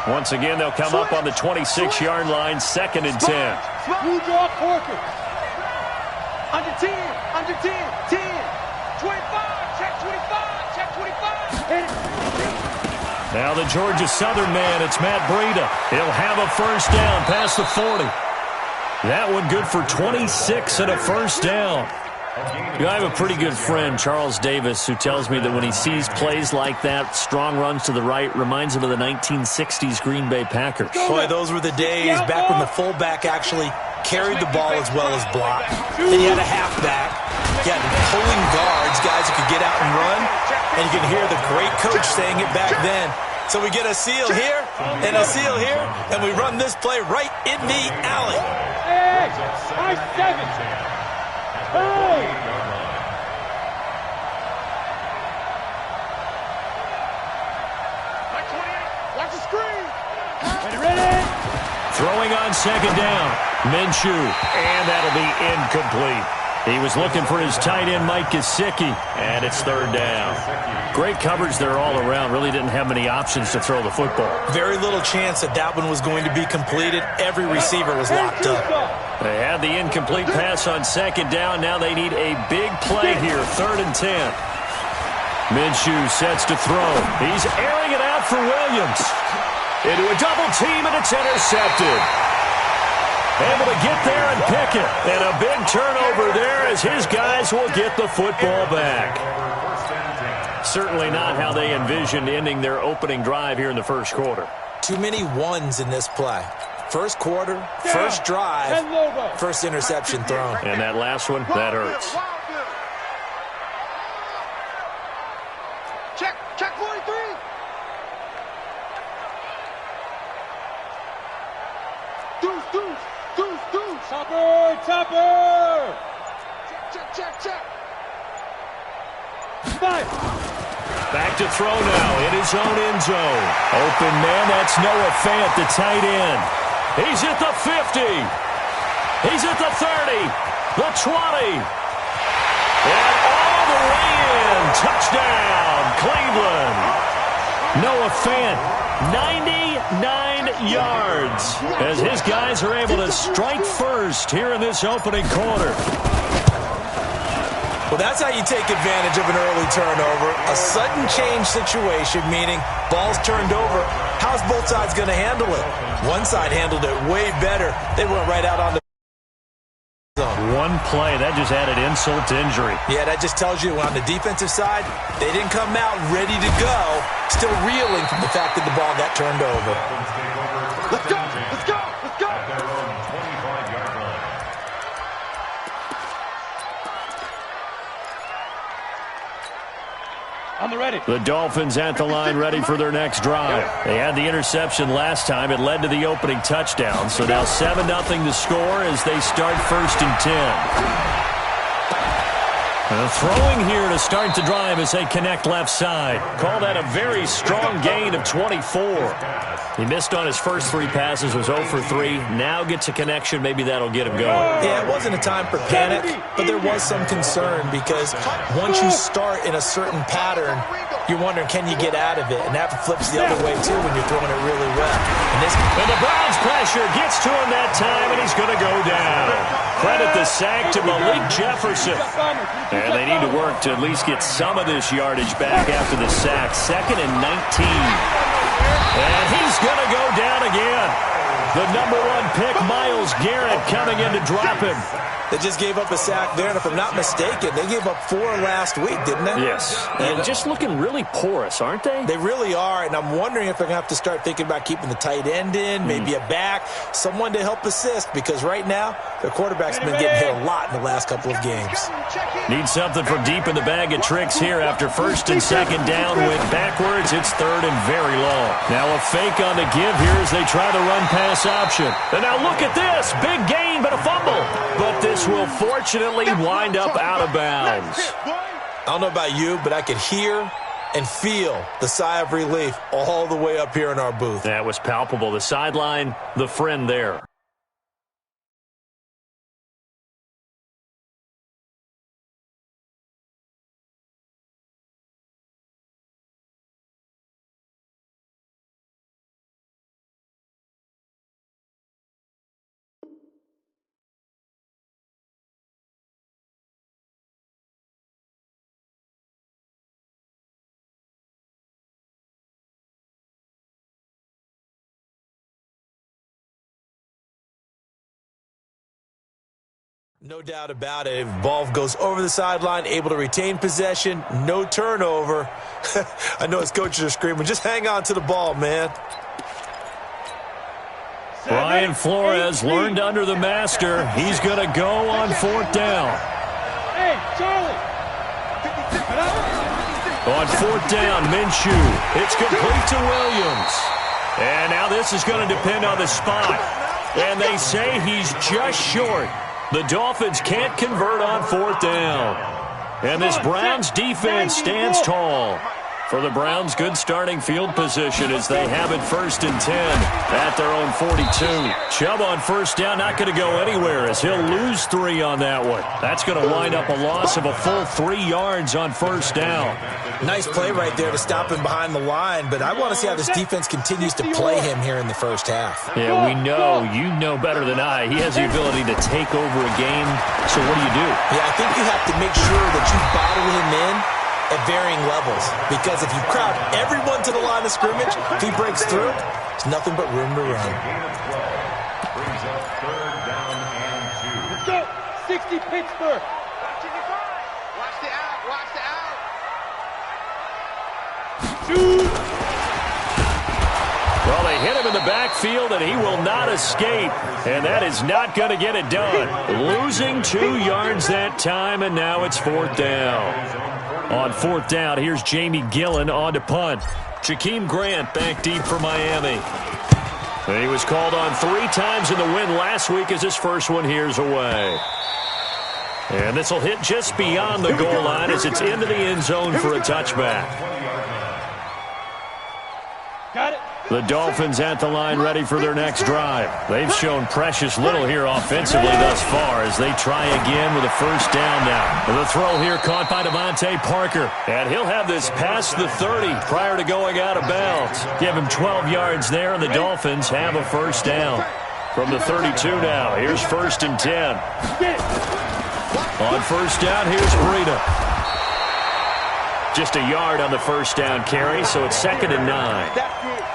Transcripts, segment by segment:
Once again, they'll come up on the 26-yard line, 2nd and 10. Under 10, under 10, 10, 25, check 25, check 25. Hit it. Now the Georgia Southern man, it's Matt Breida. He'll have a first down past the 40. That one good for 26 and a first down. I have a pretty good friend, Charles Davis, who tells me that when he sees plays like that, strong runs to the right, reminds him of the 1960s Green Bay Packers. Boy, those were the days back when the fullback actually carried the ball as well as blocked. Then you had a halfback. You had pulling guards, guys who could get out and run. And you can hear the great coach saying it back then. So we get a seal here and a seal here, and we run this play right in the alley. Hey, 7. Hey! Watch the screen. Ready? Throwing on 2nd down. Minshew, and that'll be incomplete. He was looking for his tight end, Mike Gesicki, and it's 3rd down. Great coverage there all around. Really didn't have many options to throw the football. Very little chance that that one was going to be completed. Every receiver was locked up. They had the incomplete pass on 2nd down. Now they need a big play here, 3rd and 10. Minshew sets to throw. He's airing it out for Williams. Into a double team, and it's intercepted. Able to get there and pick it. And a big turnover there as his guys will get the football back. Certainly not how they envisioned ending their opening drive here in the first quarter. Too many ones in this play. First quarter, first drive, first interception thrown. And that last one, that hurts. Check 43. Deuce. Topper. Check. 5. Back to throw now in his own end zone. Open man, that's Noah Fant, the tight end. He's at the 50. He's at the 30. The 20. And all the way in. Touchdown, Cleveland. Noah Fant, 99 yards as his guys are able to strike first here in this opening quarter. Well, that's how you take advantage of an early turnover. A sudden change situation, meaning ball's turned over. How's both sides going to handle it? One side handled it way better. They went right out on the zone. One play, that just added insult to injury. Yeah, that just tells you on the defensive side, they didn't come out ready to go, still reeling from the fact that the ball got turned over. Let's go. On the ready. The Dolphins at the line ready for their next drive. They had the interception last time. It led to the opening touchdown. So now 7-0 to score as they start 1st and 10. Throwing here to start the drive as they connect left side. Call that a very strong gain of 24. He missed on his first 3 passes, was 0 for 3. Now gets a connection. Maybe that'll get him going. Yeah, it wasn't a time for panic, but there was some concern because once you start in a certain pattern, you're wondering, can you get out of it? And that flips the other way, too, when you're throwing it really well. And the Browns pressure gets to him that time, and he's going to go down. Credit the sack to Malik Jefferson. And they need to work to at least get some of this yardage back after the sack. 2nd and 19. And he's going to go down again. The number 1 pick, Myles Garrett, coming in to drop him. They just gave up a sack there, and if I'm not mistaken, they gave up 4 last week, didn't they? Yes. And just looking really porous, aren't they? They really are, and I'm wondering if they're going to have to start thinking about keeping the tight end in, maybe a back, someone to help assist, because right now, their quarterback's been getting hit a lot in the last couple of games. Need something from deep in the bag of tricks here after 1st and 2nd down. Went backwards. It's 3rd and very long. Now a fake on the give here as they try the run-pass option. And now look at this. Big gain, but a fumble. But this will fortunately wind up out of bounds. I don't know about you, but I could hear and feel the sigh of relief all the way up here in our booth. That was palpable. The sideline, the friend there. No doubt about it. If ball goes over the sideline, able to retain possession, no turnover. I know his coaches are screaming, just hang on to the ball, man. Brian Flores learned under the master. He's going to go on 4th down. Hey, Charlie. On 4th down, Minshew. It's complete to Williams. And now this is going to depend on the spot. And they say he's just short. The Dolphins can't convert on 4th down. And this Browns defense stands tall. For the Browns, good starting field position as they have it 1st and 10 at their own 42. Chubb on 1st down, not going to go anywhere as he'll lose 3 on that one. That's going to wind up a loss of a full 3 yards on 1st down. Nice play right there to stop him behind the line, but I want to see how this defense continues to play him here in the first half. Yeah, we know. You know better than I. He has the ability to take over a game. So what do? Yeah, I think you have to make sure that you bottle him in at varying levels, because if you crowd everyone to the line of scrimmage, if he breaks through, there's nothing but room to run. Let's go. 60 Pittsburgh. Watch the out. Watch the out. Shoot. Well, they hit him in the backfield, and he will not escape. And that is not going to get it done. Losing 2 yards that time, and now it's 4th down. On 4th down, here's Jamie Gillen on to punt. Jakeem Grant back deep for Miami. And he was called on 3 times in the win last week as his first one here's away. And this will hit just beyond the goal line as it's into the end zone for a touchback. Got it. The Dolphins at the line ready for their next drive. They've shown precious little here offensively thus far as they try again with a 1st down now. The throw here caught by Devontae Parker. And he'll have this past the 30 prior to going out of bounds. Give him 12 yards there, and the Dolphins have a 1st down. From the 32 now, here's 1st and 10. On 1st down, here's Breida. Just a yard on the 1st down carry, so it's 2nd and 9.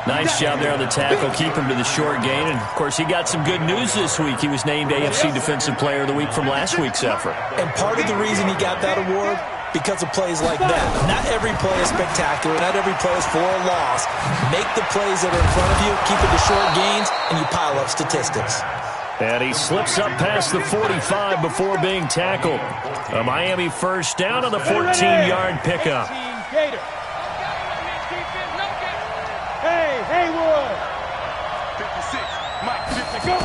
Nice job there on the tackle, keep him to the short gain. And, of course, he got some good news this week. He was named AFC Defensive Player of the Week from last week's effort. And part of the reason he got that award, because of plays like that. Not every play is spectacular. Not every play is for a loss. Make the plays that are in front of you, keep it to short gains, and you pile up statistics. And he slips up past the 45 before being tackled. A Miami 1st down on the 14-yard pickup. Hey, Haywood. 56. Mike, 56.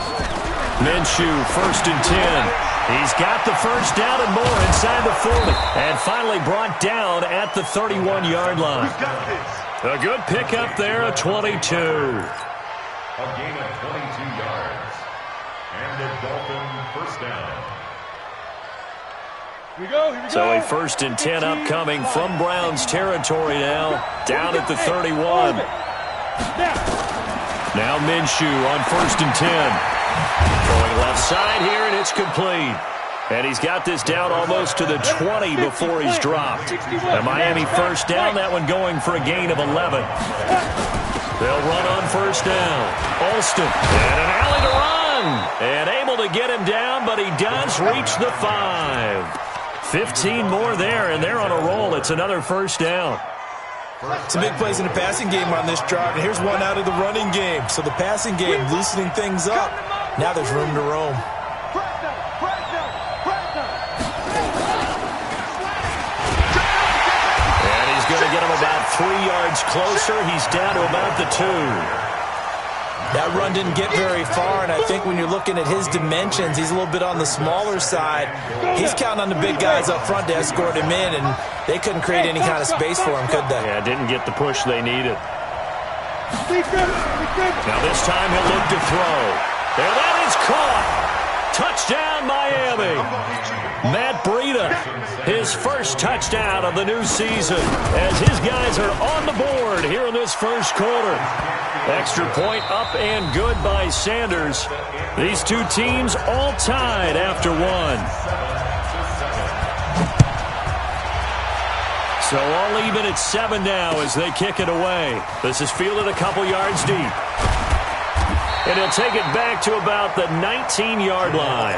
Minshew, 1st and 10. He's got the 1st down and more inside the 40. And finally brought down at the 31-yard line. A good pickup there, a 22. A gain of 22 yards. And the Dolphin 1st down. Here we go. So a 1st and 10 upcoming from Browns territory now. Down at the 31. Now Minshew on 1st and 10. Going left side here, and it's complete. And he's got this down almost to the 20 before he's dropped. A Miami 1st down, that one going for a gain of 11. They'll run on 1st down. Alston, and an alley to run. And able to get him down, but he does reach the 5. 15 more there, and they're on a roll. It's another 1st down. Some big plays in the passing game on this drive, and here's one out of the running game. So the passing game loosening things up. Now there's room to roam. And he's going to get him about 3 yards closer. He's down to about the 2. That run didn't get very far, and I think when you're looking at his dimensions, he's a little bit on the smaller side. He's counting on the big guys up front to escort him in, and they couldn't create any kind of space for him, could they? Yeah, didn't get the push they needed. Now this time he'll look to throw. And that is caught. Touchdown, Miami. Matt Breida, his first touchdown of the new season as his guys are on the board here in this first quarter. Extra point up and good by Sanders. These two teams all tied after one. So all even at 7 now as they kick it away. This is fielded a couple yards deep. And he'll take it back to about the 19-yard line.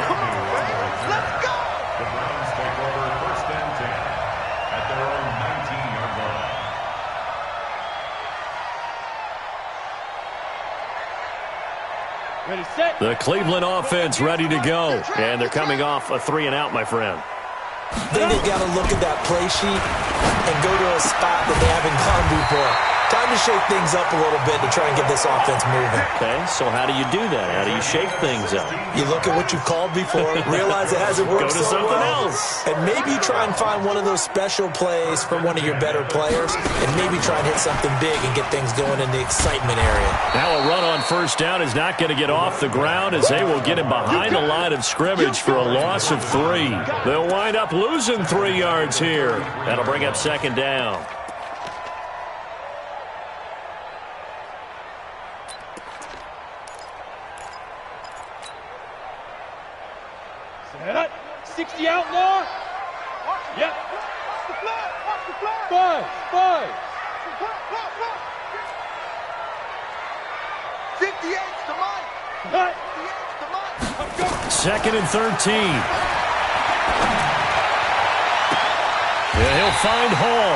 Ready, set. The Cleveland offense ready to go. And they're coming off a 3-and-out, my friend. I think they've got to look at that play sheet and go to a spot that they haven't gone before. Time to shake things up a little bit to try and get this offense moving. Okay, so how do you do that? How do you shake things up? You look at what you've called before, realize it hasn't worked Go to so something well, else. and maybe try and find one of those special plays from one of your better players, and maybe try and hit something big and get things going in the excitement area. Now a run on first down is not going to get off the ground as they will get him behind the line of scrimmage for a loss of 3. They'll wind up losing 3 yards here. That'll bring up second down. Set up. 60 outlaw. Yep. Watch the flag. Watch the flag. 5. 58's to Mike. Cut. 58's to Mike. Go. 2nd and 13. Yeah, he'll find Hall.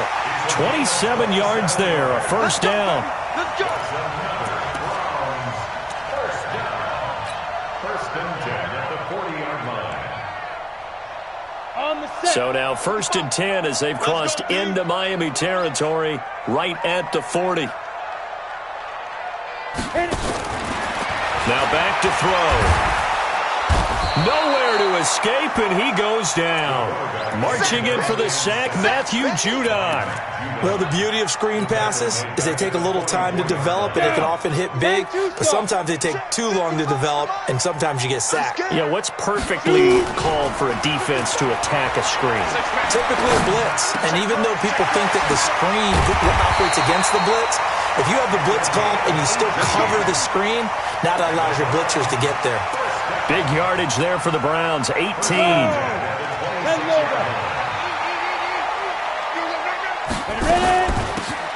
27 yards there, a first down. Let's go. First and 10 at the 40-yard line. On the set. So now 1st and 10 as they've crossed into Miami territory right at the 40. Hit it. Now back to throw. Nowhere to escape, and he goes down. Marching in for the sack, Matthew Judon. Well, the beauty of screen passes is they take a little time to develop, and they can often hit big, but sometimes they take too long to develop, and sometimes you get sacked. Yeah, what's perfectly called for a defense to attack a screen? Typically a blitz, and even though people think that the screen operates against the blitz, if you have the blitz called and you still cover the screen, now that allows your blitzers to get there. Big yardage there for the Browns, 18.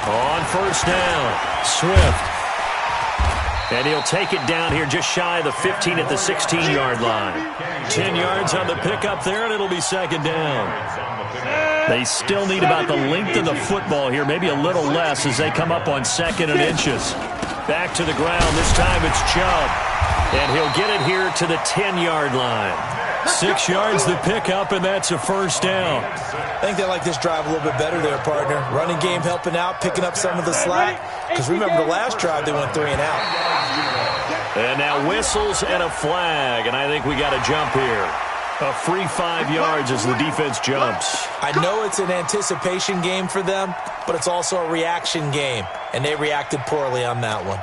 On first down, Swift. And he'll take it down here just shy of the 15 at the 16-yard line. 10 yards on the pickup there, and it'll be second down. They still need about the length of the football here, maybe a little less as they come up on 2nd and inches. Back to the ground. This time it's Chubb. And he'll get it here to the 10-yard line. 6 yards the pickup, and that's a first down. I think they like this drive a little bit better there, partner. Running game helping out, picking up some of the slack. Because remember, the last drive they went 3 and out. And now whistles and a flag, and I think we got a jump here. A free 5 yards as the defense jumps. I know it's an anticipation game for them, but it's also a reaction game, and they reacted poorly on that one.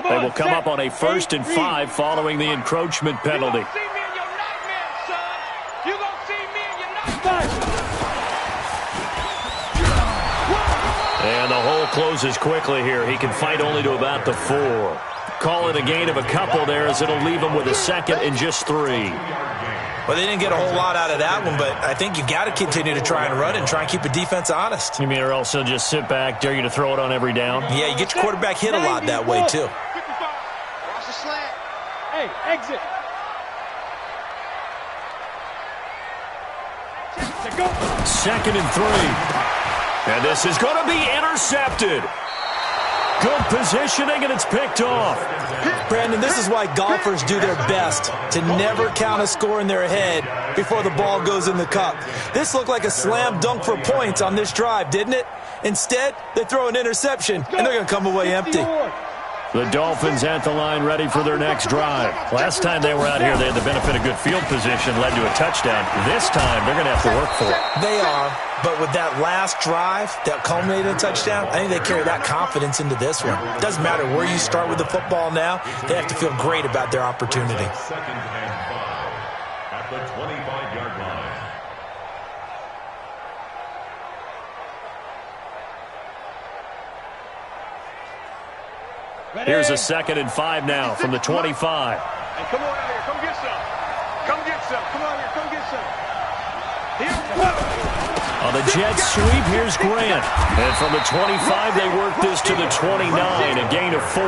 They will come up on a 1st and 5 following the encroachment penalty. You gonna see me in your nightmares, son. You gonna see me in your nightmares. And the hole closes quickly here. He can fight only to about the 4. Call it a gain of a couple there as it'll leave him with a 2nd and just 3. Well, they didn't get a whole lot out of that one, but I think you got to continue to try and run and try and keep the defense honest. You mean or also just sit back, dare you to throw it on every down? Yeah, you get your quarterback hit a lot that way, too. Watch the slant. Hey, exit. To go. 2nd and 3. And this is going to be intercepted. Good positioning, and it's picked off. Brandon, this is why golfers do their best to never count a score in their head before the ball goes in the cup. This looked like a slam dunk for points on this drive, didn't it? Instead, they throw an interception, and they're going to come away empty. The Dolphins at the line ready for their next drive. Last time they were out here, they had the benefit of good field position, led to a touchdown. This time, they're going to have to work for it. They are, but with that last drive that culminated in a touchdown, I think they carry that confidence into this one. Doesn't matter where you start with the football now, they have to feel great about their opportunity. 2nd and 5 at the 25-yard line. Here's a 2nd and 5 now from the 25. Hey, come on out here. Come get some. Come get some. Come on here. Come get some. Here. On the jet sweep, here's Grant. And from the 25, they work this to the 29, a gain of 4.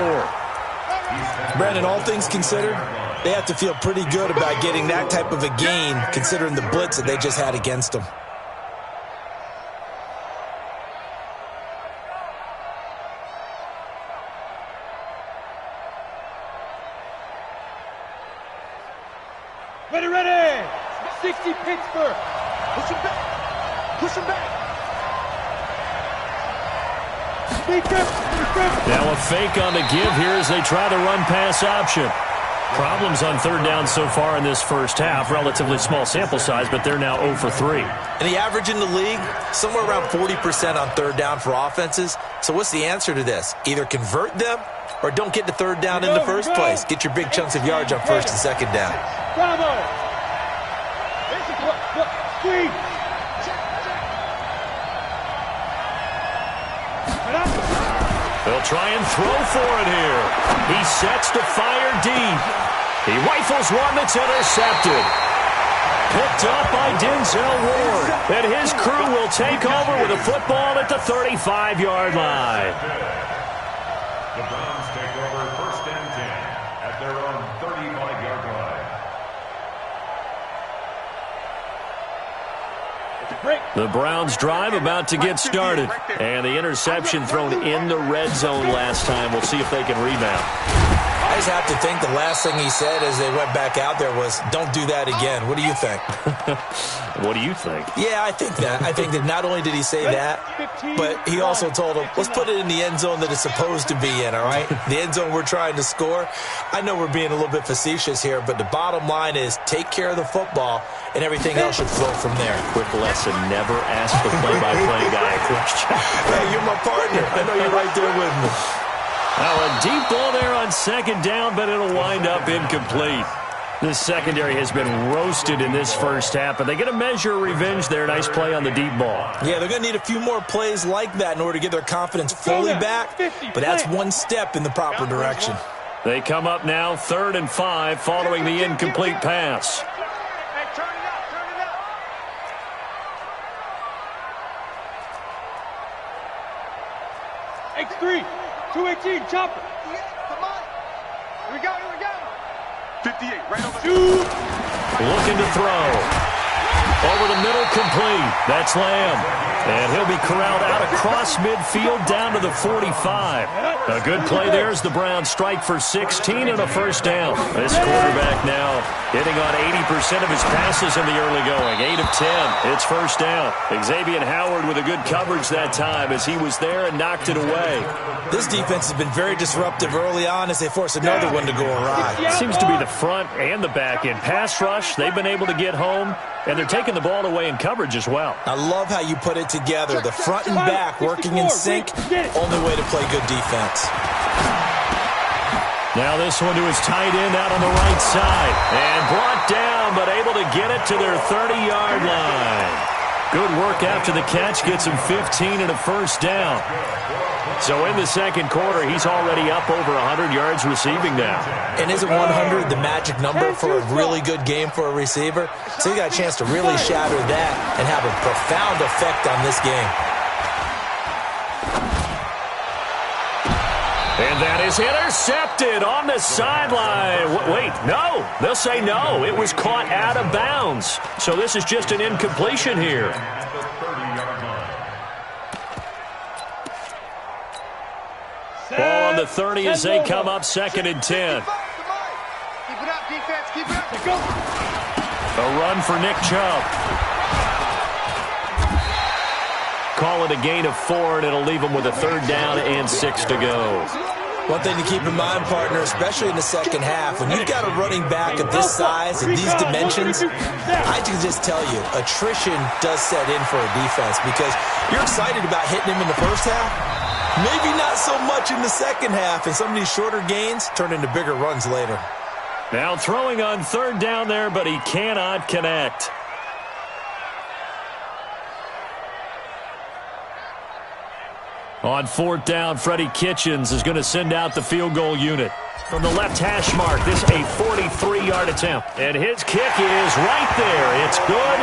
Brandon, all things considered, they have to feel pretty good about getting that type of a gain considering the blitz that they just had against them. Ready! 60 Pittsburgh. Push him back. Push him back. Now a fake on the give here as they try the run-pass option. Problems on third down so far in this first half. Relatively small sample size, but they're now 0 for 3. And the average in the league, somewhere around 40% on third down for offenses. So what's the answer to this? Either convert them or don't get to third down in the first place. Get your big chunks of yards on first and second down. Bravo! Squeeze! They'll try and throw for it here. He sets to fire deep. He rifles one that's intercepted. Picked up by Denzel Ward. And his crew will take over with a football at the 35-yard line. The Browns take over first and 10 at their own 35-yard line. The Browns drive about to get started. And the interception thrown in the red zone last time. We'll see if they can rebound. I just have to think the last thing he said as they went back out there was, don't do that again. What do you think? What do you think? Yeah, I think that. I think that not only did he say that, but he also told him, let's put it in the end zone that it's supposed to be in, all right? The end zone we're trying to score. I know we're being a little bit facetious here, but the bottom line is take care of the football, and everything else should flow from there. Quick lesson, never ask the play-by-play guy a question. Hey, you're my partner. I know you're right there with me. Now a deep ball there on second down, but it'll wind up incomplete. This secondary has been roasted in this first half, but they get a measure of revenge there. Nice play on the deep ball. Yeah, they're going to need a few more plays like that in order to get their confidence fully back, but that's one step in the proper direction. They come up now 3rd and 5 following the incomplete pass. Hey, turn it up, turn it up. X3, 218, chopper. Come on. Here we go. 58, right over. Shoot. Looking to throw. Over the middle, complete. That's Lamb. And he'll be corralled out across midfield down to the 45. A good play there as the Browns strike for 16 and a first down. This quarterback now hitting on 80% of his passes in the early going. 8 of 10. It's first down. Xavier Howard with a good coverage that time as he was there and knocked it away. This defense has been very disruptive early on as they force another one to go awry. It seems to be the front and the back end. Pass rush, they've been able to get home, and they're taking the ball away in coverage as well. I love how you put it together. The front and back working in sync, only way to play good defense. Now this one to his tight end out on the right side. And brought down, but able to get it to their 30-yard line. Good work after the catch, gets him 15 and a first down. So in the second quarter, he's already up over 100 yards receiving now. And isn't 100 the magic number for a really good game for a receiver? So he got a chance to really shatter that and have a profound effect on this game. And that is intercepted on the sideline. Wait, no. They'll say no. It was caught out of bounds. So this is just an incompletion here. Ball on the 30 as they come up 2nd and 10. Keep it up, defense. Keep it up. Go. A run for Nick Chubb. Call it a gain of 4, and it'll leave them with a 3rd down and 6 to go. One thing to keep in mind, partner, especially in the second half, when you've got a running back of this size and these dimensions, I can just tell you, attrition does set in for a defense because you're excited about hitting him in the first half. Maybe not so much in the second half, and some of these shorter gains turn into bigger runs later. Now throwing on 3rd down there, but he cannot connect. On 4th down, Freddie Kitchens is going to send out the field goal unit. From the left hash mark, this a 43-yard attempt. And his kick is right there. It's good.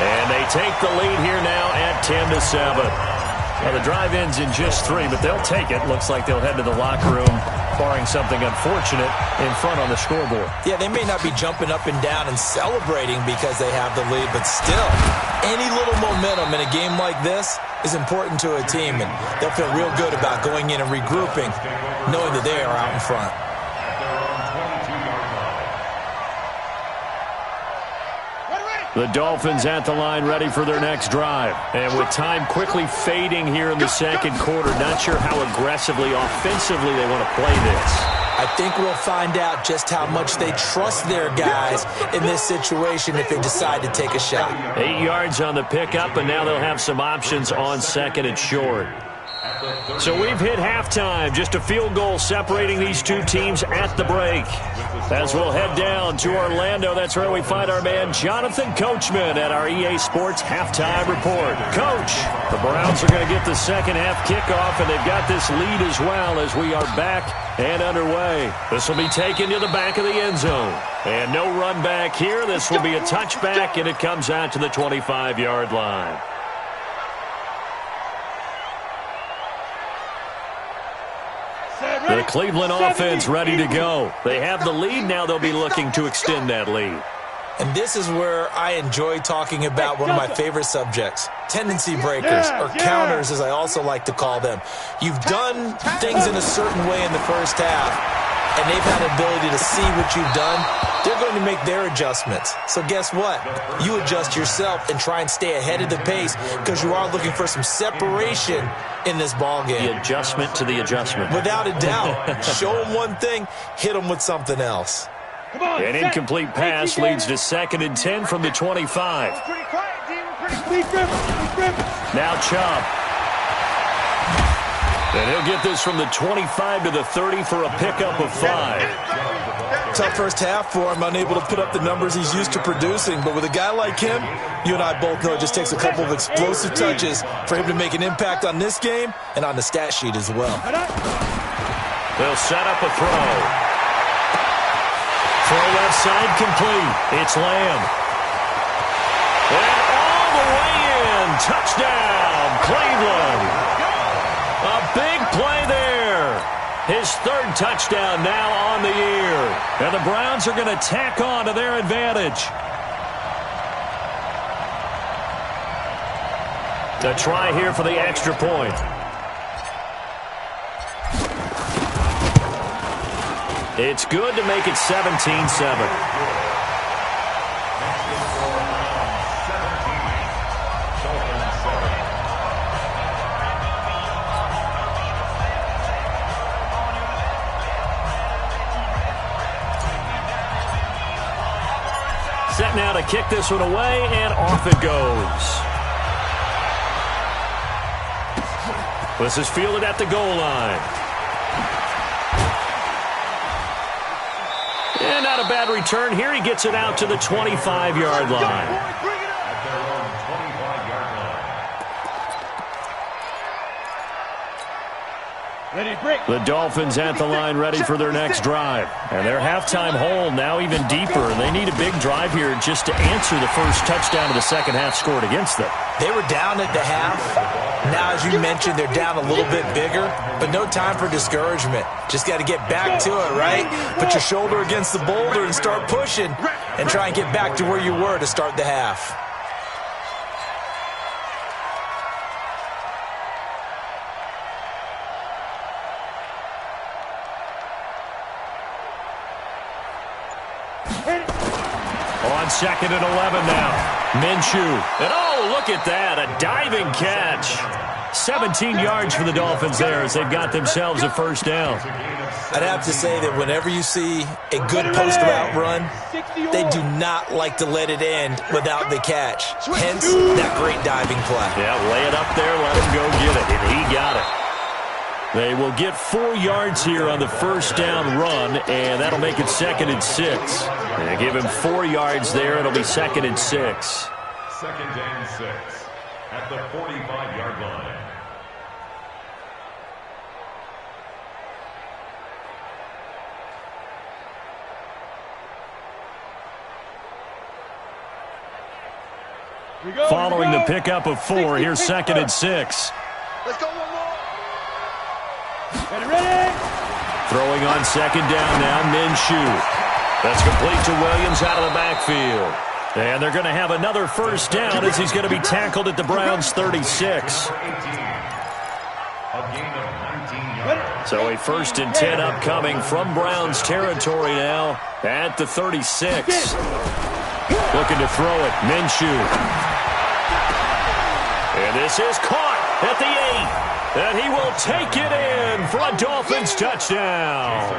And they take the lead here now at 10-7. Well, the drive ends in just 3, but they'll take it. Looks like they'll head to the locker room, barring something unfortunate, in front on the scoreboard. Yeah, they may not be jumping up and down and celebrating because they have the lead, but still, any little momentum in a game like this is important to a team, and they'll feel real good about going in and regrouping, knowing that they are out in front. The Dolphins at the line, ready for their next drive. And with time quickly fading here in the second quarter, not sure how aggressively, offensively they want to play this. I think we'll find out just how much they trust their guys in this situation if they decide to take a shot. 8 yards on the pickup, and now they'll have some options on second and short. So we've hit halftime. Just a field goal separating these two teams at the break. As we'll head down to Orlando, that's where we find our man Jonathan Coachman at our EA Sports Halftime Report. Coach, the Browns are going to get the second half kickoff, and they've got this lead as well as we are back and underway. This will be taken to the back of the end zone. And no run back here. This will be a touchback, and it comes out to the 25-yard line. The Cleveland offense ready to go. They have the lead. Now they'll be looking to extend that lead. And this is where I enjoy talking about one of my favorite subjects, tendency breakers, or counters as I also like to call them. You've done things in a certain way in the first half, and they've had an ability to see what you've done. They're going to make their adjustments. So guess what? You adjust yourself and try and stay ahead of the pace because you are looking for some separation in this ball game. The adjustment to the adjustment. Without a doubt. Show them one thing, hit them with something else. An incomplete pass leads to 2nd and 10 from the 25. Now Chubb. And he'll get this from the 25 to the 30 for a pickup of 5. Tough first half for him, unable to put up the numbers he's used to producing. But with a guy like him, you and I both know it just takes a couple of explosive touches for him to make an impact on this game and on the stat sheet as well. They'll set up a throw. Throw left side complete. It's Lamb. And all the way in. Touchdown, Cleveland. A big play there. His 3rd touchdown now on the year. And the Browns are going to tack on to their advantage. A try here for the extra point. It's good to make it 17-7. Set now to kick this one away, and off it goes. This is fielded at the goal line. And not a bad return here. He gets it out to the 25-yard line. The Dolphins at the line ready for their next drive. And their halftime hole now even deeper. And they need a big drive here just to answer the first touchdown of the second half scored against them. They were down at the half. Now, as you mentioned, they're down a little bit bigger, but no time for discouragement. Just got to get back to it, right? Put your shoulder against the boulder and start pushing and try and get back to where you were to start the half. On 2nd and 11 now. Minshew. And oh, look at that. A diving catch. 17 yards for the Dolphins there as they've got themselves a first down. I'd have to say that whenever you see a good post route run, they do not like to let it end without the catch. Hence, that great diving play. Yeah, lay it up there, let him go get it, and he got it. They will get 4 yards here on the first down run, and that'll make it 2nd and 6. And give him 4 yards there. It'll be 2nd and 6. 2nd and 6 at the 45-yard line. Following the pickup of 4, here's 2nd and 6. Let's go one more. Ready? Throwing on second down now, Minshew. That's complete to Williams out of the backfield. And they're going to have another first down as he's going to be tackled at the Browns' 36. So a 1st and 10 upcoming from Browns territory now at the 36. Looking to throw it, Minshew. And this is caught at the 8. And he will take it in for a Dolphins touchdown.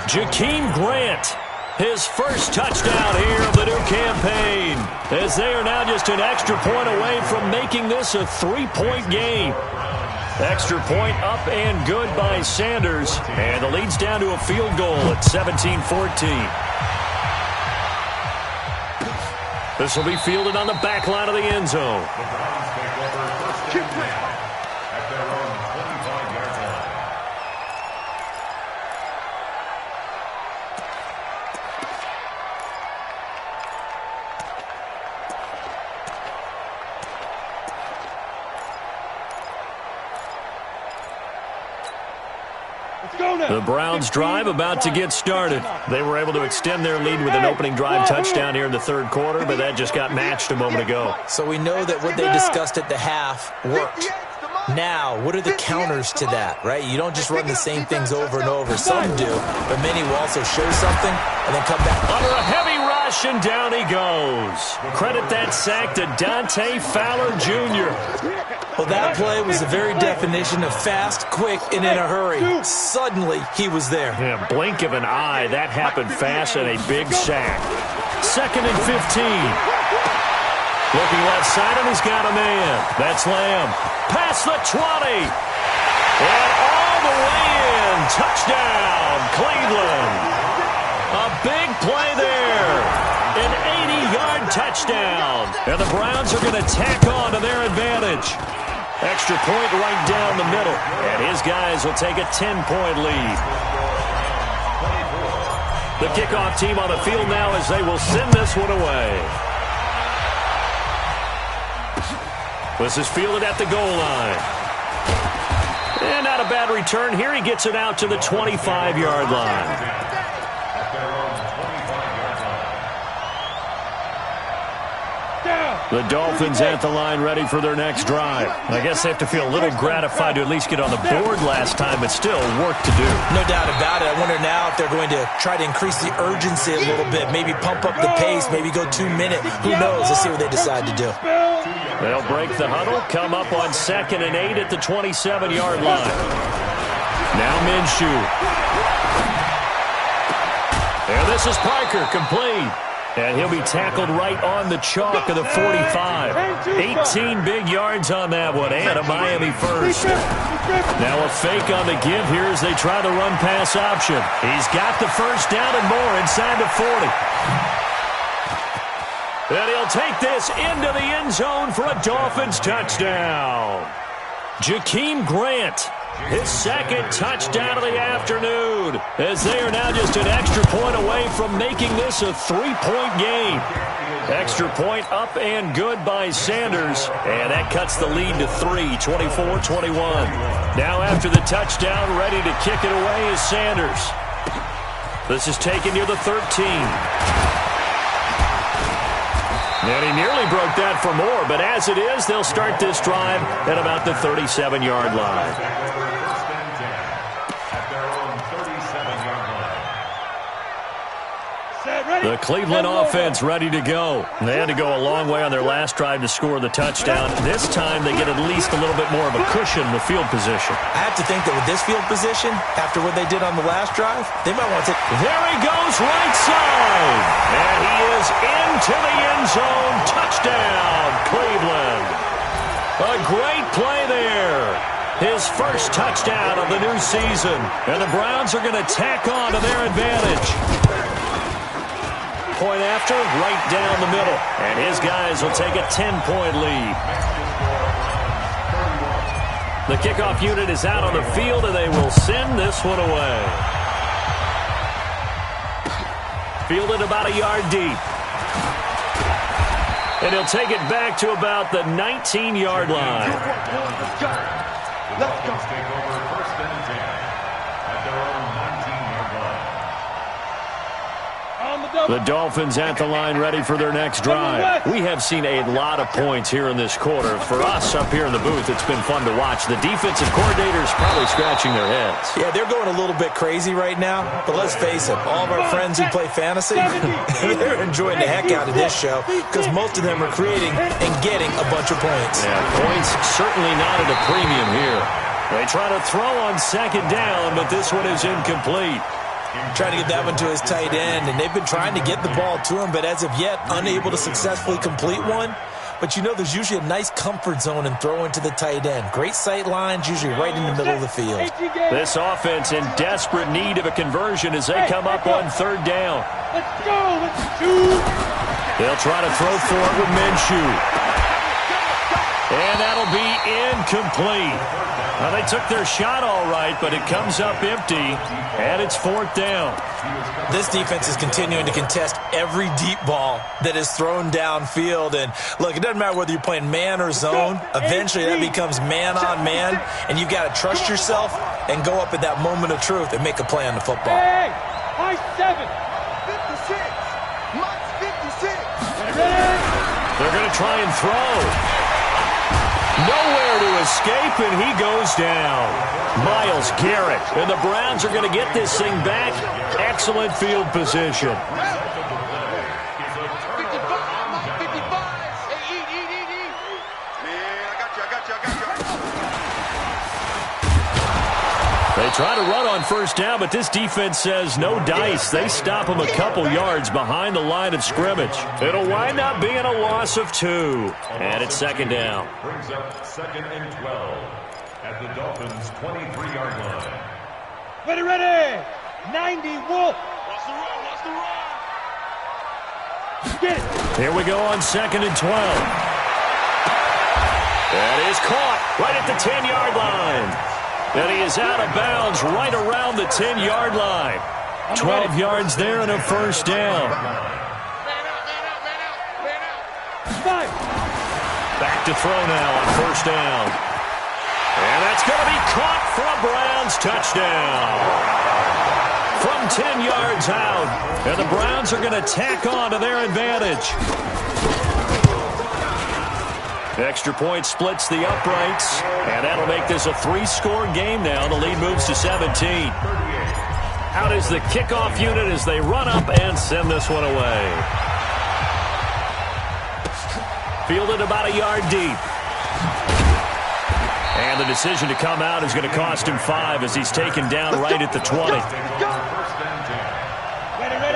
Jakeem Grant, his first touchdown here of the new campaign, as they are now just an extra point away from making this a 3-point game. Extra point up and good by Sanders, and the lead's down to a field goal at 17-14. This will be fielded on the back line of the end zone. The Browns take over first and 10 at their own 25-yard line. The Browns drive about to get started. They were able to extend their lead with an opening drive touchdown here in the third quarter, but that just got matched a moment ago. So we know that what they discussed at the half worked. Now, what are the counters to that, right? You don't just run the same things over and over. Some do, but many will also show something and then come back. Under a heavy rush, and down he goes. Credit that sack to Dante Fowler Jr. Well, that play was the very definition of fast, quick, and in a hurry. Suddenly, he was there. Yeah, blink of an eye, that happened fast, and a big sack. 2nd and 15. Looking left side, and he's got a man. That's Lamb. Past the 20. And all the way in. Touchdown, Cleveland. A big play there. An 80-yard touchdown. And the Browns are going to tack on to their advantage. Extra point right down the middle. And his guys will take a 10-point lead. The kickoff team on the field now as they will send this one away. This is fielded at the goal line. And not a bad return here. He gets it out to the 25-yard line. The Dolphins at the line ready for their next drive. I guess they have to feel a little gratified to at least get on the board last time, but still work to do. No doubt about it. I wonder now if they're going to try to increase the urgency a little bit, maybe pump up the pace, maybe go 2-minute. Who knows? Let's see what they decide to do. They'll break the huddle, come up on 2nd and 8 at the 27-yard line. Now Minshew. And this is Parker, complete. And he'll be tackled right on the chalk of the 45. 18 big yards on that one, and a Miami first. Now a fake on the give here as they try the run-pass option. He's got the first down and more inside the 40. And he'll take this into the end zone for a Dolphins touchdown. Jakeem Grant, his 2nd touchdown of the afternoon, as they are now just an extra point away from making this a 3-point game. Extra point up and good by Sanders, and that cuts the lead to 3, 24-21. Now after the touchdown, ready to kick it away is Sanders. This is taken near the 13. And he nearly broke that for more, but as it is, they'll start this drive at about the 37-yard line. The Cleveland offense ready to go. They had to go a long way on their last drive to score the touchdown. This time they get at least a little bit more of a cushion with field position. I have to think that with this field position, after what they did on the last drive, they might want to... There he goes, right side. And he is into the end zone. Touchdown, Cleveland. A great play there. His first touchdown of the new season. And the Browns are going to tack on to their advantage. Point after, right down the middle. And his guys will take a 10-point lead. The kickoff unit is out on the field, and they will send this one away. Fielded about a yard deep. And he'll take it back to about the 19-yard line. Let's go. Dolphins take over 1st and 10 at their own 19-yard line. The Dolphins at the line ready for their next drive. We have seen a lot of points here in this quarter. For us up here in the booth, it's been fun to watch. The defensive coordinators probably scratching their heads. Yeah, they're going a little bit crazy right now, but let's face it, all of our friends who play fantasy, they're enjoying the heck out of this show because most of them are creating and getting a bunch of points. Yeah, points certainly not at a premium here. They try to throw on 2nd down, but this one is incomplete. Trying to get that one to his tight end, and they've been trying to get the ball to him, but as of yet, unable to successfully complete one. But you know there's usually a nice comfort zone in throwing to the tight end. Great sight lines, usually right in the middle of the field. This offense in desperate need of a conversion as they come up on 3rd down. Let's go. Let's shoot. They'll try to throw for it with Minshew. And that'll be incomplete. Well, they took their shot all right, but it comes up empty, and it's 4th down. This defense is continuing to contest every deep ball that is thrown downfield. And, look, it doesn't matter whether you're playing man or zone. Eventually, that becomes man-on-man, and you've got to trust yourself and go up at that moment of truth and make a play on the football. Hey, high 7. 56. Mike's 56. They're going to try and throw. Nowhere to escape, and he goes down. Myles Garrett, and the Browns are going to get this thing back. Excellent field position. 55. Mike 55. Hey, eat. Man, I got you. They try to run on 1st down, but this defense says no dice. They stop him a couple yards behind the line of scrimmage. It'll wind up being a loss of 2. And it's 2nd down. Brings up 2nd and 12 at the Dolphins' 23-yard line. Ready. 90, Wolf. What's the run? Get it. Here we go on 2nd and 12. That is caught right at the 10-yard line. And he is out of bounds right around the 10-yard line. 12 yards there and a 1st down. Man out. Back to throw now on 1st down. And that's going to be caught for a Browns touchdown. From 10 yards out. And the Browns are going to tack on to their advantage. Extra point splits the uprights, and that'll make this a 3-score game now. The lead moves to 17. Out is the kickoff unit as they run up and send this one away. Fielded about a yard deep. And the decision to come out is going to cost him 5 as he's taken down right at the 20.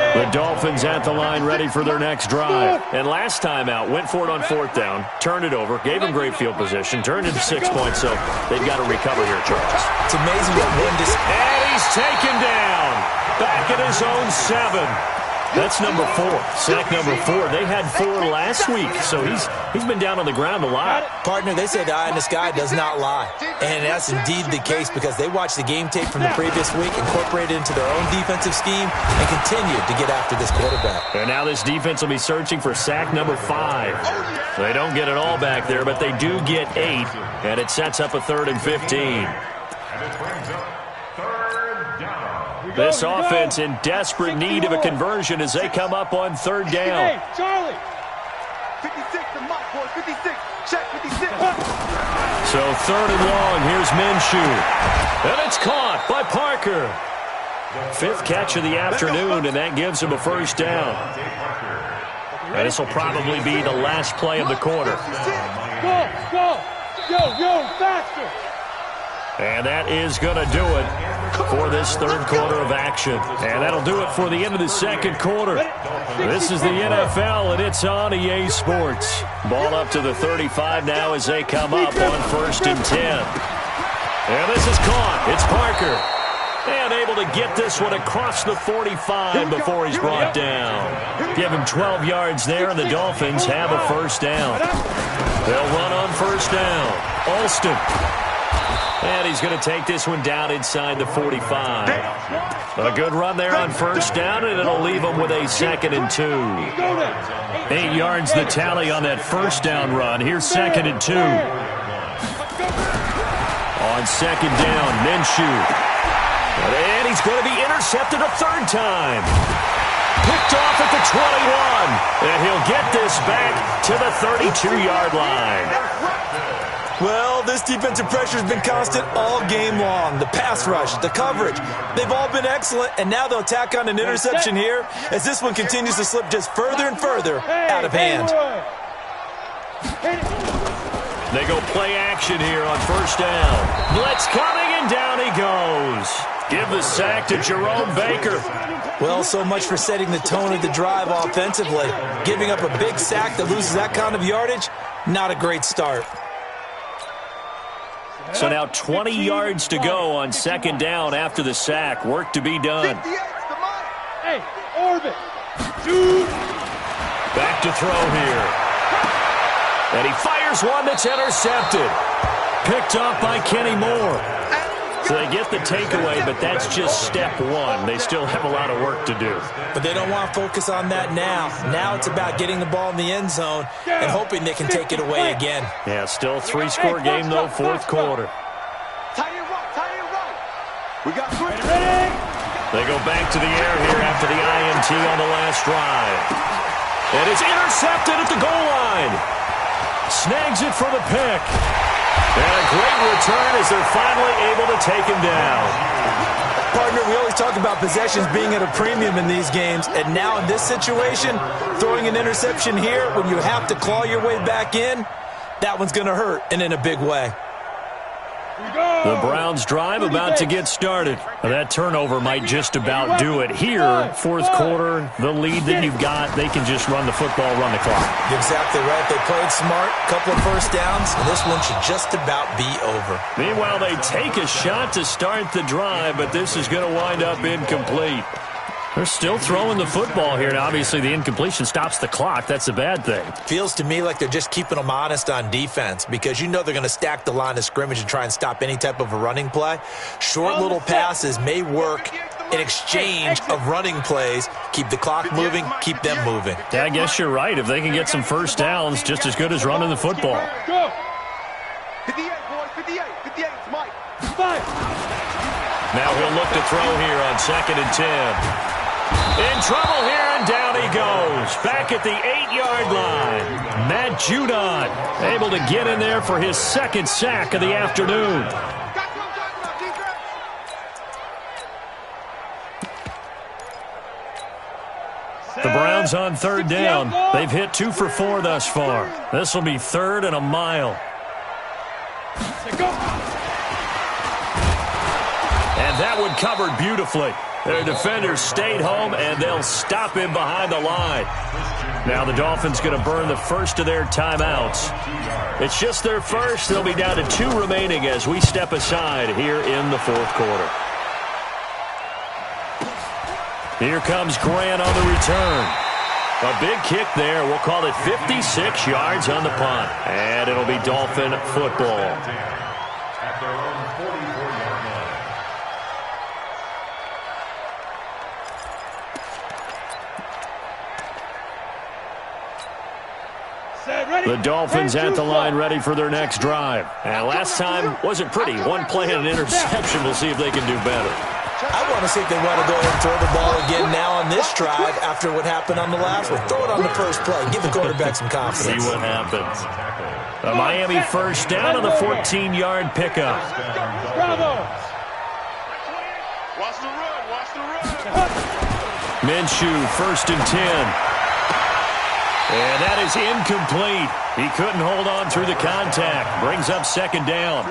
The Dolphins at the line ready for their next drive. And last time out, went for it on 4th down, turned it over, gave him great field position, turned into 6 points, so they've got to recover here, Charles. It's amazing what one And he's taken down. Back at his own 7. That's number 4. Sack number 4. They had 4 last week, so he's been down on the ground a lot. Partner, they say the eye in the sky does not lie. And that's indeed the case because they watched the game tape from the previous week, incorporated it into their own defensive scheme, and continued to get after this quarterback. And now this defense will be searching for sack number 5. They don't get it all back there, but they do get 8, and it sets up a 3rd and 15. And it brings up 3rd down. This offense in desperate need of a conversion as they come up on 3rd down. Hey, Charlie. 56 to Mike, boy. 56. Check 56. So 3rd and long. Here's Minshew. And it's caught by Parker. 5th catch of the afternoon, and that gives him a 1st down. And this will probably be the last play of the quarter. Go. Yo, faster. And that is going to do it for this 3rd quarter of action. And that'll do it for the end of the 2nd quarter. This is the NFL, and it's on EA Sports. Ball up to the 35 now as they come up on 1st and 10. And this is caught. It's Parker. And able to get this one across the 45 before he's brought down. Give him 12 yards there, and the Dolphins have a 1st down. They'll run on 1st down. Alston. And he's going to take this one down inside the 45. A good run there on 1st down, and it'll leave him with a 2nd and 2. 8 yards the tally on that 1st down run. Here's 2nd and 2. On On second down, Minshew. And he's going to be intercepted a third time. Picked off at the 21. And he'll get this back to the 32-yard line. Well, this defensive pressure has been constant all game long. The pass rush, the coverage, they've all been excellent, and now they'll tack on an interception here as this one continues to slip just further and further out of hand. They go play action here on first down. Blitz coming, and down he goes. Give the sack to Jerome Baker. Well, so much for setting the tone of the drive offensively. Giving up a big sack that loses that kind of yardage, not a great start. So now 20 yards to go on second down after the sack. Work to be done. Hey, orbit. Back to throw here. And he fires one that's intercepted. Picked off by Kenny Moore. So they get the takeaway, but that's just step one. They still have a lot of work to do. But they don't want to focus on that now. Now it's about getting the ball in the end zone and hoping they can take it away again. Yeah, still a three-score game, though, fourth quarter. Tight end right. We got three. They go back to the air here after the INT on the last drive. And it's intercepted at the goal line. Snags it for the pick. And a great return as they're finally able to take him down. Partner, we always talk about possessions being at a premium in these games, and now in this situation, throwing an interception here when you have to claw your way back in, that one's going to hurt, and in a big way. The Browns drive about to get started. That turnover might just about do it. Here, fourth quarter, the lead that you've got, they can just run the football, run the clock. Exactly right. They played smart, couple of first downs, and this one should just about be over. Meanwhile, they take a shot to start the drive, but this is going to wind up incomplete. They're still throwing the football here. Now, obviously, the incompletion stops the clock. That's a bad thing. Feels to me like they're just keeping them honest on defense because you know they're going to stack the line of scrimmage and try and stop any type of a running play. Short little passes may work in exchange of running plays. Keep the clock moving, keep them moving. Yeah, I guess you're right. If they can get some first downs, just as good as running the football. Go. 58, boys, 58. 58, it's Mike. 5. Now he'll look to throw here on 2nd and 10. In trouble here, and down he goes. Back at the 8-yard line. Matt Judon able to get in there for his second sack of the afternoon. The Browns on third down. They've hit 2 for 4 thus far. This will be 3rd and a mile. And that one covered beautifully. Their defenders stayed home, and they'll stop him behind the line. Now the Dolphins going to burn the first of their timeouts. It's just their first. They'll be down to 2 remaining as we step aside here in the fourth quarter. Here comes Grant on the return. A big kick there. We'll call it 56 yards on the punt. And it'll be Dolphin football. At their own 44-yard line. The Dolphins at the line ready for their next drive. And last time wasn't pretty. One play and an interception. We'll see if they can do better. I want to see if they want to go ahead and throw the ball again now on this drive after what happened on the last one. Throw it on the first play. Give the quarterback some confidence. See what happens. A Miami first down on the 14-yard pickup. Bravo. Watch the run. Watch the run. Minshew, 1st and 10. And that is incomplete. He couldn't hold on through the contact. Brings up 2nd down.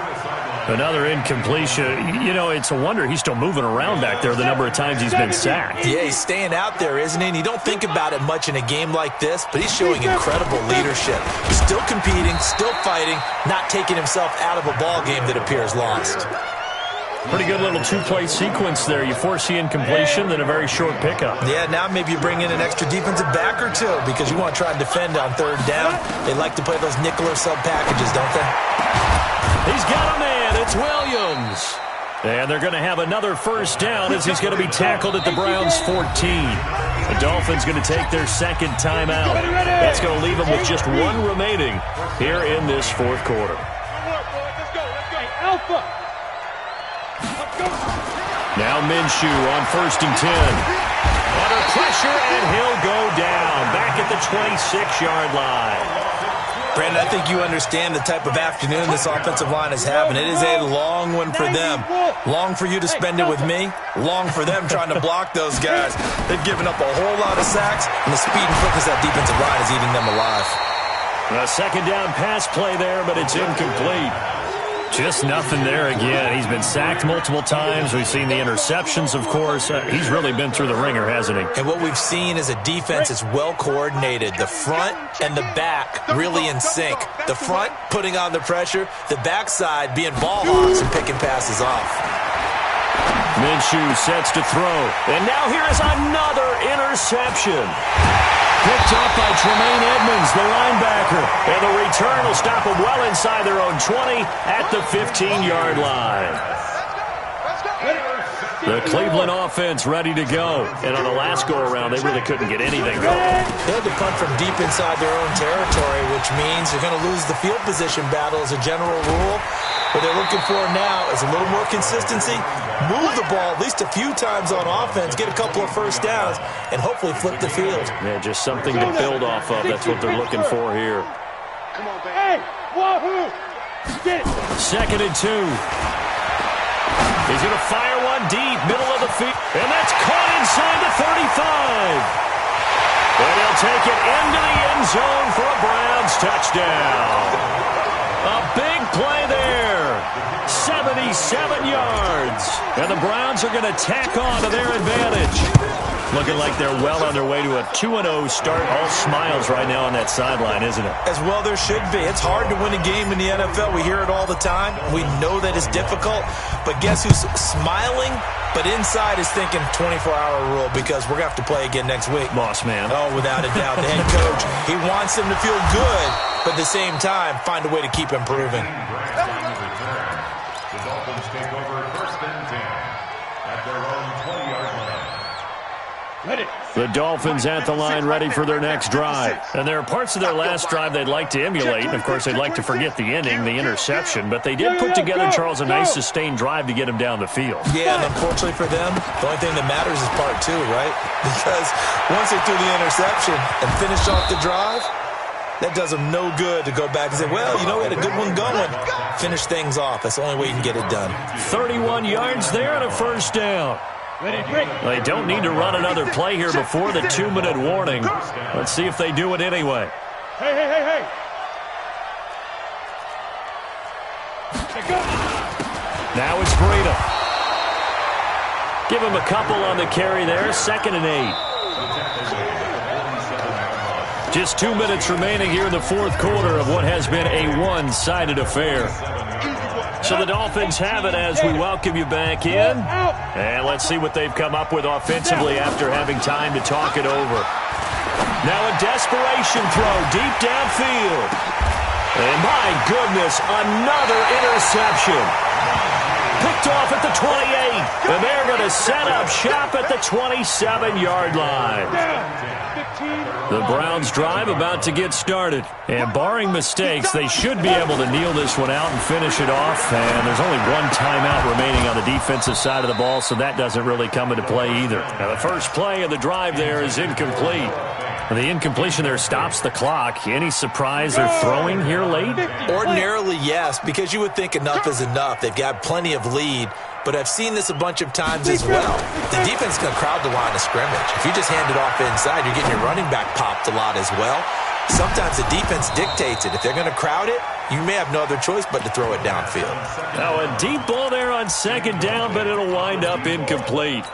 Another incompletion. You know, it's a wonder he's still moving around back there the number of times he's been sacked. Yeah, he's staying out there, isn't he? And you don't think about it much in a game like this, but he's showing incredible leadership. Still competing, still fighting, not taking himself out of a ball game that appears lost. Pretty good little 2-play sequence there. You force the incompletion, then a very short pickup. Yeah, now maybe you bring in an extra defensive back or 2 because you want to try and defend on 3rd down. They like to play those nickel or sub packages, don't they? He's got a man. It's Williams. And they're going to have another first down as he's going to be tackled at the Browns' 14. The Dolphins going to take their 2nd timeout. That's going to leave them with just 1 remaining here in this fourth quarter. Let's go. Alpha. Now Minshew on 1st and 10. Under pressure, and he'll go down. Back at the 26-yard line. Brandon, I think you understand the type of afternoon this offensive line is having. It is a long one for them. Long for you to spend it with me. Long for them trying to block those guys. They've given up a whole lot of sacks, and the speed and quickness of that defensive line is eating them alive. A 2nd down pass play there, but it's incomplete. Just nothing there again. He's been sacked multiple times. We've seen the interceptions, of course. He's really been through the ringer, hasn't he? And what we've seen is a defense that's well coordinated. The front and the back really in sync. The front putting on the pressure. The backside being ball hawks and picking passes off. Minshew sets to throw. And now here is another interception. Picked off by Tremaine Edmonds, the linebacker. And the return will stop them well inside their own 20 at the 15-yard line. The Cleveland offense ready to go. And on the last go-around, they really couldn't get anything going. They had to punt from deep inside their own territory, which means they're going to lose the field position battle as a general rule. What they're looking for now is a little more consistency, move the ball at least a few times on offense, get a couple of first downs, and hopefully flip the field. Yeah, just something to build off of. That's what they're looking for here. Come on, baby. Hey, wahoo! Get it. 2nd and 2. He's going to fire one deep, middle of the field. And that's caught inside the 35. And he'll take it into the end zone for a Browns touchdown. A big play there. 77 yards. And the Browns are going to tack on to their advantage. Looking like they're well on their way to a 2-0 start. All smiles right now on that sideline, isn't it? As well there should be. It's hard to win a game in the NFL. We hear it all the time. We know that it's difficult. But guess who's smiling? But inside is thinking 24-hour rule because we're going to have to play again next week. Boss man. Oh, without a doubt. The head coach, he wants them to feel good, but at the same time, find a way to keep improving. The Dolphins take over 1st and 10 at their own 20-yard line. The Dolphins at the line ready for their next drive. And there are parts of their last drive they'd like to emulate. And, of course, they'd like to forget the inning, the interception. But they did put together, Charles, a nice sustained drive to get them down the field. Yeah, and unfortunately for them, the only thing that matters is part 2, right? Because once they threw the interception and finished off the drive, that does them no good to go back and say, well, you know, we had a good one going. Finish things off. That's the only way you can get it done. 31 yards there and a 1st down. They don't need to run another play here before the 2-minute warning. Let's see if they do it anyway. Hey. Now it's Breida. Give him a couple on the carry there. 2nd and 8. Just 2 minutes remaining here in the 4th quarter of what has been a one-sided affair. So the Dolphins have it as we welcome you back in. And let's see what they've come up with offensively after having time to talk it over. Now a desperation throw deep downfield. And my goodness, another interception. Picked off at the 28. And they're going to set up shop at the 27-yard line. The Browns drive about to get started. And barring mistakes, they should be able to kneel this one out and finish it off. And there's only one timeout remaining on the defensive side of the ball, so that doesn't really come into play either. Now, the first play of the drive there is incomplete. And the incompletion there stops the clock. Any surprise they're throwing here late? Ordinarily, yes, because you would think enough is enough. They've got plenty of lead. But I've seen this a bunch of times as well. The defense is going to crowd the line of scrimmage. If you just hand it off inside, you're getting your running back popped a lot as well. Sometimes the defense dictates it. If they're going to crowd it, you may have no other choice but to throw it downfield. Now a deep ball there on 2nd down, but it'll wind up incomplete.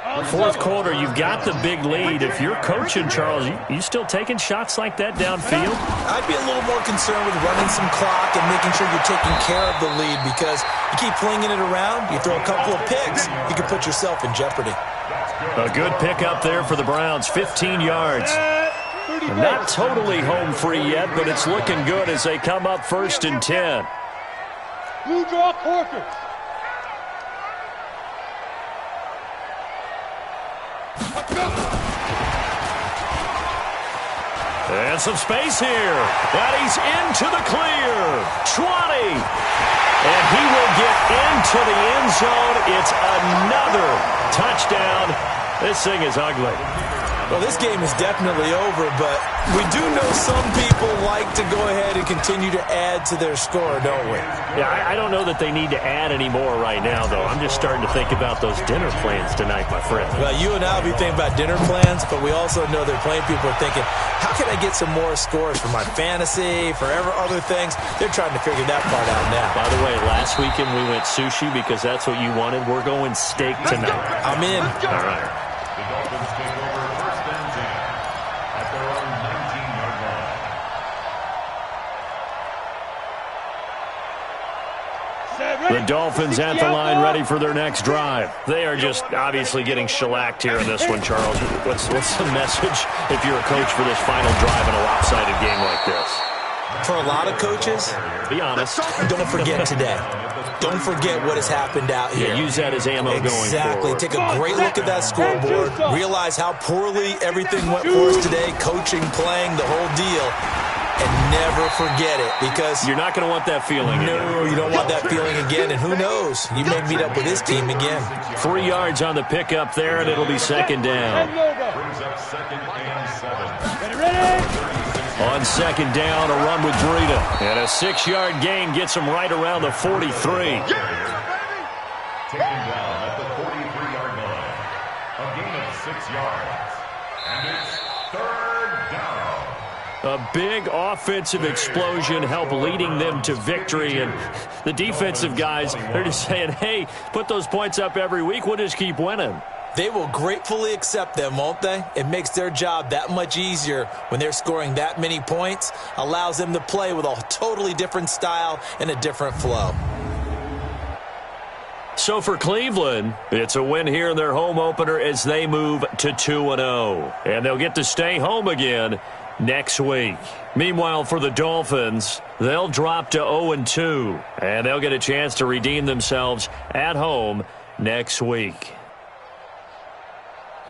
4th quarter, you've got the big lead. If you're coaching, Charles, you still taking shots like that downfield? I'd be a little more concerned with running some clock and making sure you're taking care of the lead because you keep flinging it around, you throw a couple of picks, you can put yourself in jeopardy. A good pickup there for the Browns, 15 yards. Not totally home free yet, but it's looking good as they come up 1st and 10. You draw Corker. And some space here. And he's into the clear. 20. And he will get into the end zone. It's another touchdown. This thing is ugly. Well, this game is definitely over, but we do know some people like to go ahead and continue to add to their score, don't we? Yeah, I don't know that they need to add any more right now, though. I'm just starting to think about those dinner plans tonight, my friend. Well, you and I will be thinking about dinner plans, but we also know that plenty of people are thinking, how can I get some more scores for my fantasy, for other things? They're trying to figure that part out now. By the way, last weekend we went sushi because that's what you wanted. We're going steak tonight. I'm in. All right. The Dolphins take over first and 10 at their own 19-yard line. The Dolphins at the line ready for their next drive. They are just obviously getting shellacked here in this one, Charles. What's the message if you're a coach for this final drive in a lopsided game like this? For a lot of coaches, be honest. Don't forget today. Don't forget what has happened out here. Yeah, use that as ammo going forward. Exactly. Take a great look at that scoreboard. Realize how poorly everything went for us today, coaching, playing, the whole deal. And never forget it, because you're not going to want that feeling again. No, you don't want that feeling again, and who knows? You may meet up with this team again. 3 yards on the pickup there, and it'll be second down. Brings up second and 7. On second down, a run with Breida. And a 6-yard gain gets him right around the 43. Taken down at the 43-yard line. A gain of 6 yards. And it's third down. A big offensive explosion helped leading them to victory. And the defensive guys, they're just saying, hey, put those points up every week. We'll just keep winning. They will gratefully accept them, won't they? It makes their job that much easier when they're scoring that many points. Allows them to play with a totally different style and a different flow. So for Cleveland, it's a win here in their home opener as they move to 2-0. And they'll get to stay home again next week. Meanwhile, for the Dolphins, they'll drop to 0-2. And they'll get a chance to redeem themselves at home next week.